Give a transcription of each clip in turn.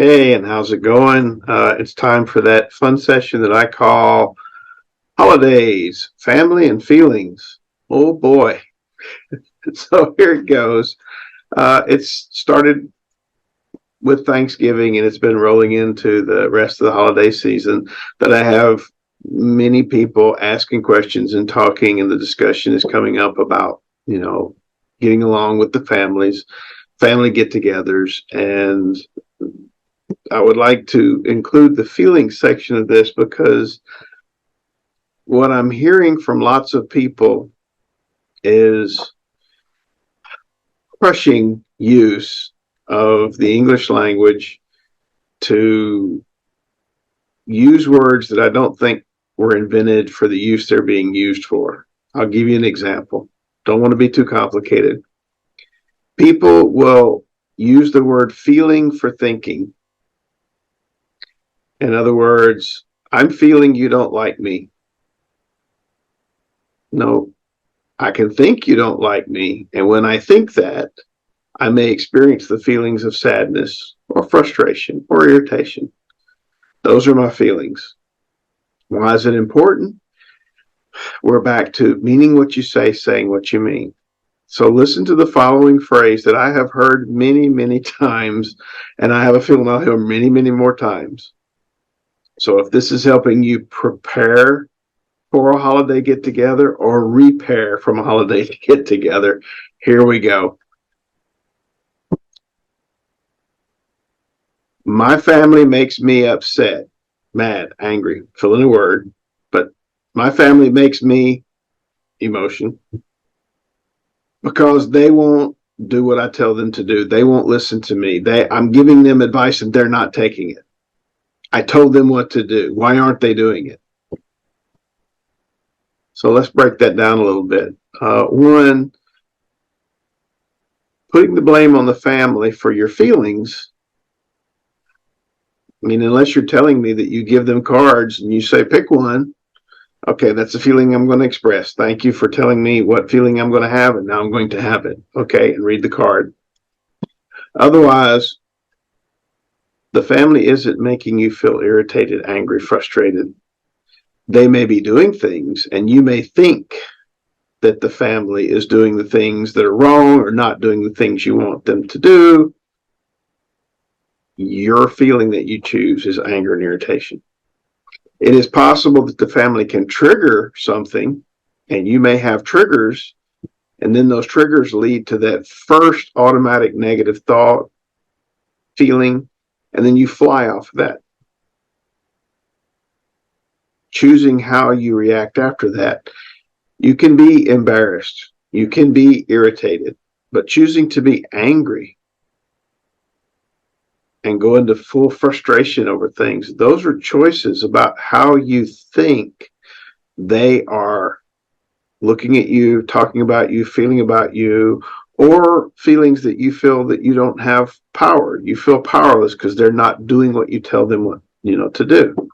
Hey, and how's it going? It's time for that fun session that I call Holidaze, Family and Feelings. Oh boy. So here it goes. It's started with Thanksgiving and it's been rolling into the rest of the holiday season that I have many people asking questions and talking, and the discussion is coming up about, getting along with the families, family get togethers, and I would like to include the feelings section of this because what I'm hearing from lots of people is crushing use of the English language to use words that I don't think were invented for the use they're being used for. I'll give you an example. Don't want to be too complicated. People will use the word feeling for thinking. In other words, I'm feeling you don't like me. No, I can think you don't like me. And when I think that, I may experience the feelings of sadness or frustration or irritation. Those are my feelings. Why is it important? We're back to meaning what you say, saying what you mean. So listen to the following phrase that I have heard many, many times, and I have a feeling I'll hear many, many more times. So if this is helping you prepare for a holiday get together or repair from a holiday get together, here we go. My family makes me upset, mad, angry, fill in a word, but my family makes me emotion because they won't do what I tell them to do. They won't listen to me. I'm giving them advice and they're not taking it. I told them what to do. Why aren't they doing it? So let's break that down a little bit. One, putting the blame on the family for your feelings. I mean, unless you're telling me that you give them cards and you say, pick one. Okay, that's the feeling I'm going to express. Thank you for telling me what feeling I'm going to have, and now I'm going to have it. Okay, and read the card. Otherwise, the family isn't making you feel irritated, angry, frustrated. They may be doing things, and you may think that the family is doing the things that are wrong or not doing the things you want them to do. Your feeling that you choose is anger and irritation. It is possible that the family can trigger something, and you may have triggers, and then those triggers lead to that first automatic negative thought, feeling, and then you fly off of that. Choosing how you react after that. You can be embarrassed, you can be irritated, but choosing to be angry and go into full frustration over things, those are choices about how you think they are looking at you, talking about you, feeling about you, or feelings that you feel that you don't have power. You feel powerless because they're not doing what you tell them what, to do.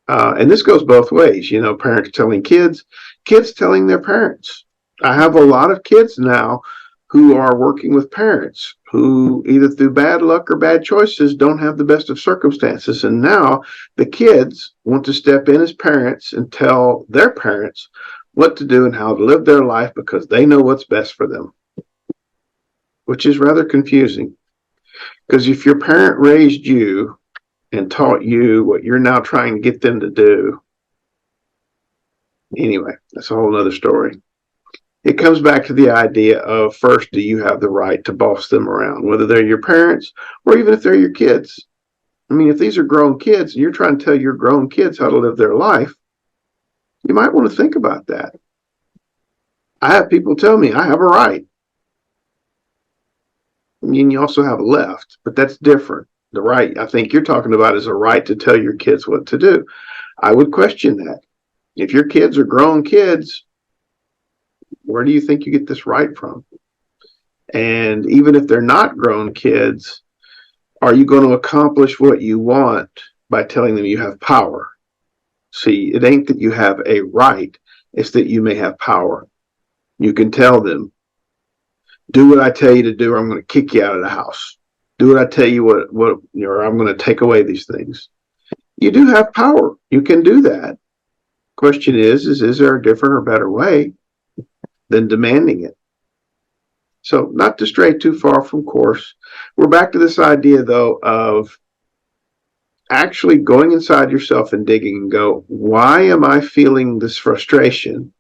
And this goes both ways, parents telling kids, kids telling their parents. I have a lot of kids now who are working with parents who either through bad luck or bad choices don't have the best of circumstances. And now the kids want to step in as parents and tell their parents what to do and how to live their life because they know what's best for them, which is rather confusing. Because if your parent raised you and taught you what you're now trying to get them to do, anyway, that's a whole other story. It comes back to the idea of first, do you have the right to boss them around, whether they're your parents or even if they're your kids? I mean, if these are grown kids and you're trying to tell your grown kids how to live their life, you might want to think about that. I have people tell me I have a right. I mean, you also have a left, but that's different. The right, I think you're talking about, is a right to tell your kids what to do. I would question that. If your kids are grown kids, where do you think you get this right from? And even if they're not grown kids, are you going to accomplish what you want by telling them you have power? See, it ain't that you have a right, it's that you may have power. You can tell them, do what I tell you to do or I'm going to kick you out of the house. Do what I tell you, or I'm going to take away these things. You do have power. You can do that. Question is there a different or better way than demanding it? So not to stray too far from course. We're back to this idea, though, of actually going inside yourself and digging and go, why am I feeling this frustration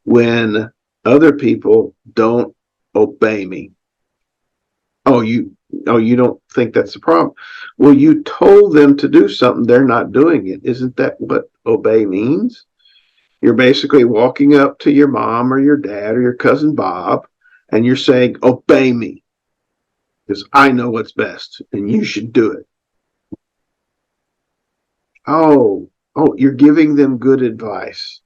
when other people don't obey me? Oh, you don't think that's the problem? Well, you told them to do something, they're not doing it. Isn't that what obey means? You're basically walking up to your mom or your dad or your cousin Bob, and you're saying, obey me, because I know what's best, and you should do it. Oh, you're giving them good advice.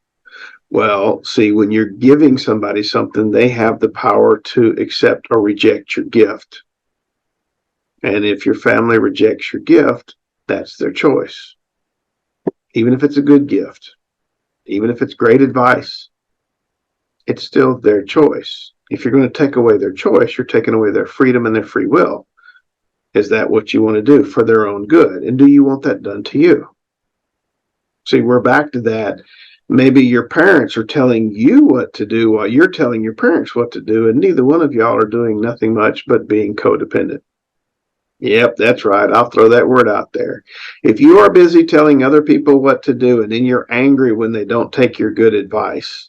Well, see, when you're giving somebody something, they have the power to accept or reject your gift. And if your family rejects your gift, that's their choice. Even if it's a good gift, even if it's great advice, it's still their choice. If you're going to take away their choice, you're taking away their freedom and their free will. Is that what you want to do for their own good? And do you want that done to you? See, we're back to that. Maybe your parents are telling you what to do while you're telling your parents what to do, and neither one of y'all are doing nothing much but being codependent. Yep, that's right. I'll throw that word out there. If you are busy telling other people what to do and then you're angry when they don't take your good advice,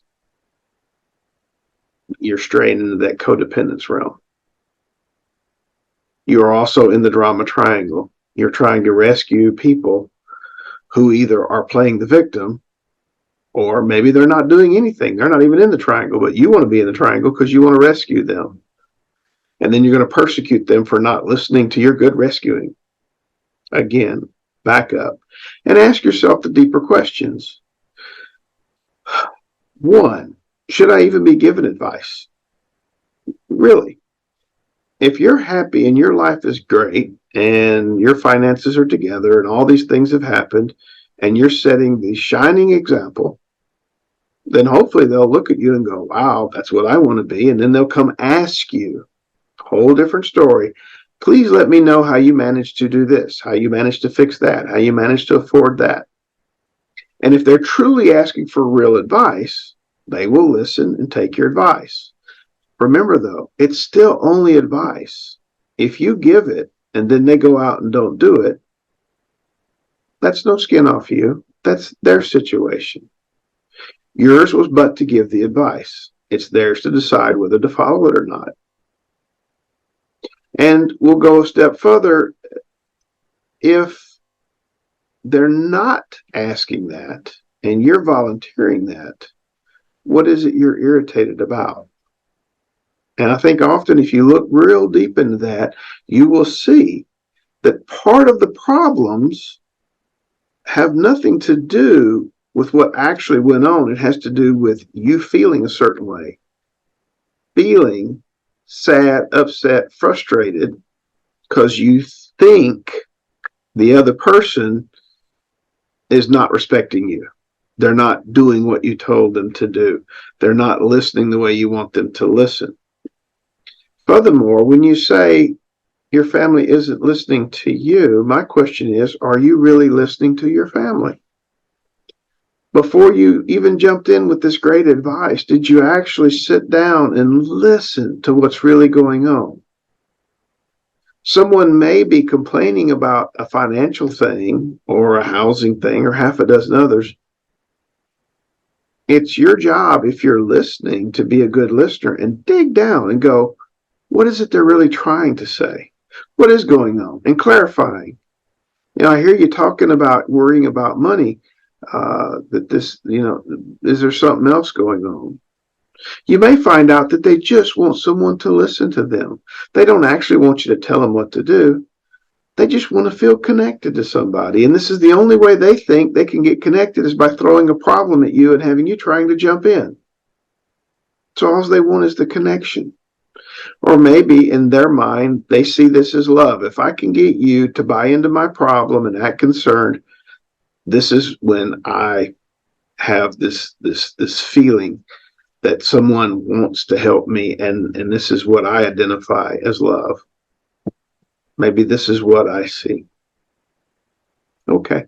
you're straying into that codependence realm. You are also in the drama triangle. You're trying to rescue people who either are playing the victim, or maybe they're not doing anything. They're not even in the triangle, but you want to be in the triangle because you want to rescue them. And then you're going to persecute them for not listening to your good rescuing. Again, back up and ask yourself the deeper questions. 1, should I even be given advice? Really? If you're happy and your life is great and your finances are together and all these things have happened and you're setting the shining example, then hopefully they'll look at you and go, wow, that's what I want to be. And then they'll come ask you, whole different story. Please let me know how you managed to do this, how you managed to fix that, how you managed to afford that. And if they're truly asking for real advice, they will listen and take your advice. Remember, though, it's still only advice. If you give it and then they go out and don't do it, that's no skin off you. That's their situation. Yours was but to give the advice. It's theirs to decide whether to follow it or not. And we'll go a step further. If they're not asking that and you're volunteering that, what is it you're irritated about? And I think often if you look real deep into that, you will see that part of the problems have nothing to do with what actually went on. It has to do with you feeling a certain way, feeling sad, upset, frustrated, because you think the other person is not respecting you. They're not doing what you told them to do. They're not listening the way you want them to listen. Furthermore, when you say your family isn't listening to you, my question is, are you really listening to your family? Before you even jumped in with this great advice, did you actually sit down and listen to what's really going on? Someone may be complaining about a financial thing or a housing thing or half a dozen others. It's your job, if you're listening, to be a good listener and dig down and go, what is it they're really trying to say? What is going on? And clarifying. I hear you talking about worrying about money. Is there something else going on? You may find out that they just want someone to listen to them. They don't actually want you to tell them what to do. They just want to feel connected to somebody. And this is the only way they think they can get connected is by throwing a problem at you and having you trying to jump in. So all they want is the connection. Or maybe in their mind, they see this as love. If I can get you to buy into my problem and act concerned, this is when I have this feeling that someone wants to help me, and this is what I identify as love. Maybe this is what I see. Okay.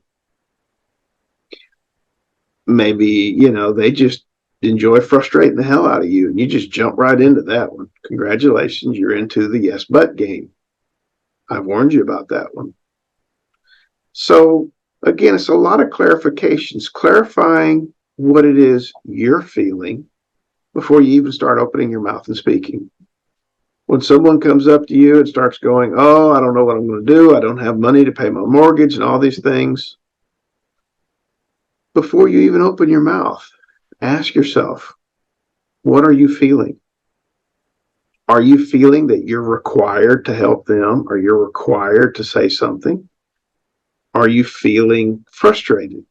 Maybe, they just enjoy frustrating the hell out of you, and you just jump right into that one. Congratulations, you're into the yes but game. I've warned you about that one. So again, it's a lot of clarifications, clarifying what it is you're feeling before you even start opening your mouth and speaking. When someone comes up to you and starts going, oh, I don't know what I'm going to do, I don't have money to pay my mortgage and all these things, before you even open your mouth, ask yourself, what are you feeling? Are you feeling that you're required to help them, or you're required to say something? Are you feeling frustrated?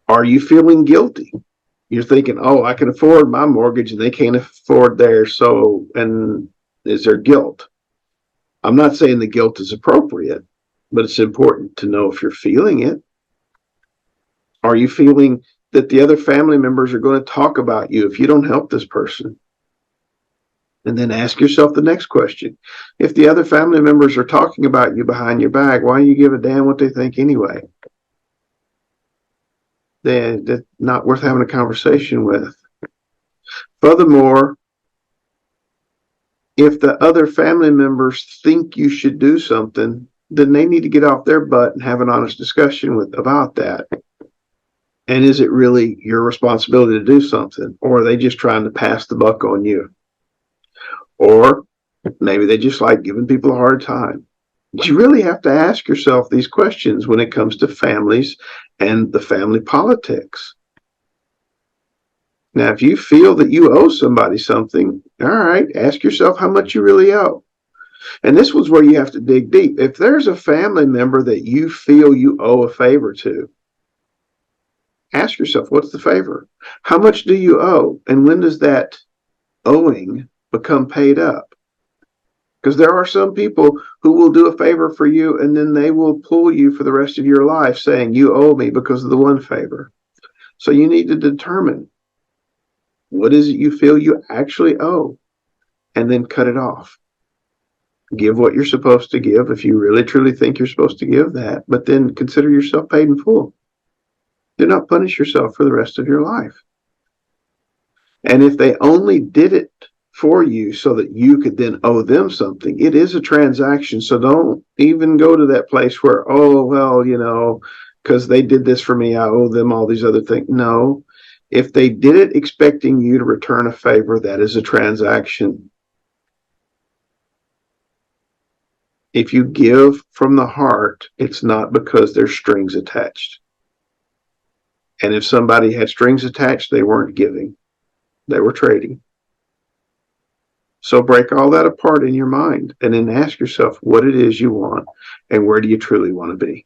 Are you feeling guilty? You're thinking, oh, I can afford my mortgage and they can't afford theirs. So, and is there guilt? I'm not saying the guilt is appropriate, but it's important to know if you're feeling it. Are you feeling that the other family members are going to talk about you if you don't help this person? And then ask yourself the next question. If the other family members are talking about you behind your back, why do you give a damn what they think anyway? They're not worth having a conversation with. Furthermore, if the other family members think you should do something, then they need to get off their butt and have an honest discussion about that. And is it really your responsibility to do something? Or are they just trying to pass the buck on you? Or maybe they just like giving people a hard time. But you really have to ask yourself these questions when it comes to families and the family politics. Now, if you feel that you owe somebody something, all right, ask yourself how much you really owe. And this was where you have to dig deep. If there's a family member that you feel you owe a favor to, ask yourself, what's the favor? How much do you owe? And when does that owing become paid up? Because there are some people who will do a favor for you and then they will pull you for the rest of your life saying, you owe me because of the one favor. So you need to determine, what is it you feel you actually owe? And then cut it off. Give what you're supposed to give if you really truly think you're supposed to give that, but then consider yourself paid in full. Do not punish yourself for the rest of your life. And if they only did it for you so that you could then owe them something, it is a transaction. So don't even go to that place where, oh, well, because they did this for me, I owe them all these other things. No, if they did it expecting you to return a favor, that is a transaction. If you give from the heart, it's not because there's strings attached. And if somebody had strings attached, they weren't giving. They were trading. So break all that apart in your mind and then ask yourself what it is you want and where do you truly want to be.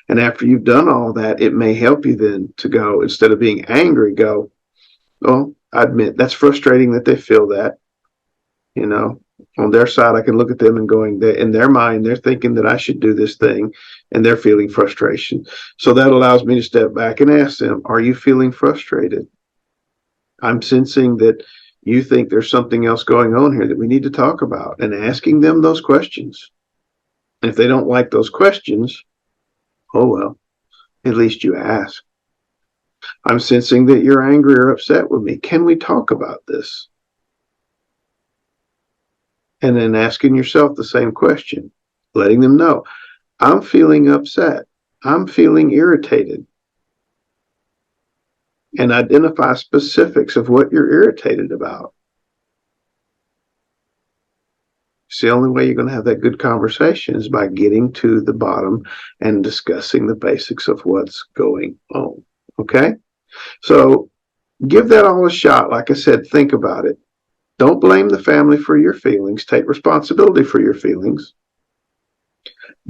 And after you've done all that, it may help you then to go, instead of being angry, go, oh, I admit that's frustrating that they feel that. On their side, I can look at them and going, in their mind, they're thinking that I should do this thing and they're feeling frustration. So that allows me to step back and ask them, are you feeling frustrated? I'm sensing that you think there's something else going on here that we need to talk about, and asking them those questions. And if they don't like those questions, oh, well, at least you ask. I'm sensing that you're angry or upset with me. Can we talk about this? And then asking yourself the same question, letting them know, I'm feeling upset. I'm feeling irritated. And identify specifics of what you're irritated about. It's the only way you're going to have that good conversation is by getting to the bottom and discussing the basics of what's going on. Okay? So give that all a shot. Like I said, think about it. Don't blame the family for your feelings. Take responsibility for your feelings.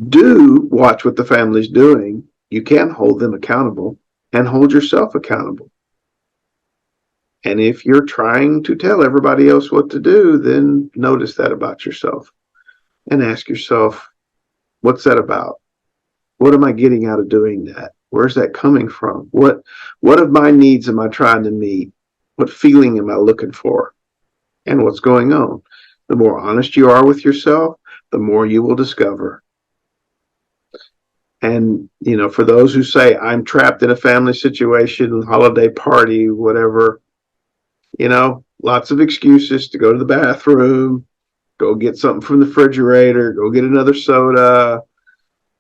Do watch what the family's doing. You can hold them accountable and hold yourself accountable. And if you're trying to tell everybody else what to do, then notice that about yourself and ask yourself, what's that about? What am I getting out of doing that? Where's that coming from? What of my needs am I trying to meet? What feeling am I looking for? And what's going on? The more honest you are with yourself, the more you will discover. And, for those who say, I'm trapped in a family situation, holiday party, whatever, lots of excuses to go to the bathroom, go get something from the refrigerator, go get another soda,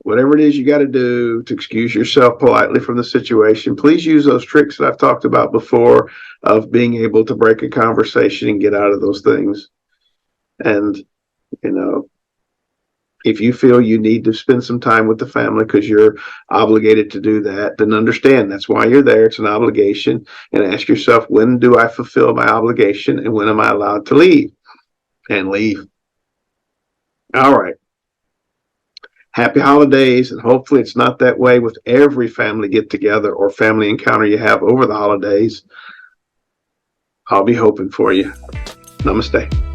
whatever it is you got to do to excuse yourself politely from the situation. Please use those tricks that I've talked about before of being able to break a conversation and get out of those things. And, if you feel you need to spend some time with the family because you're obligated to do that, then understand that's why you're there. It's an obligation. And ask yourself, when do I fulfill my obligation and when am I allowed to leave? And leave. All right. Happy holidays, and hopefully it's not that way with every family get together or family encounter you have over the holidays. I'll be hoping for you. Namaste.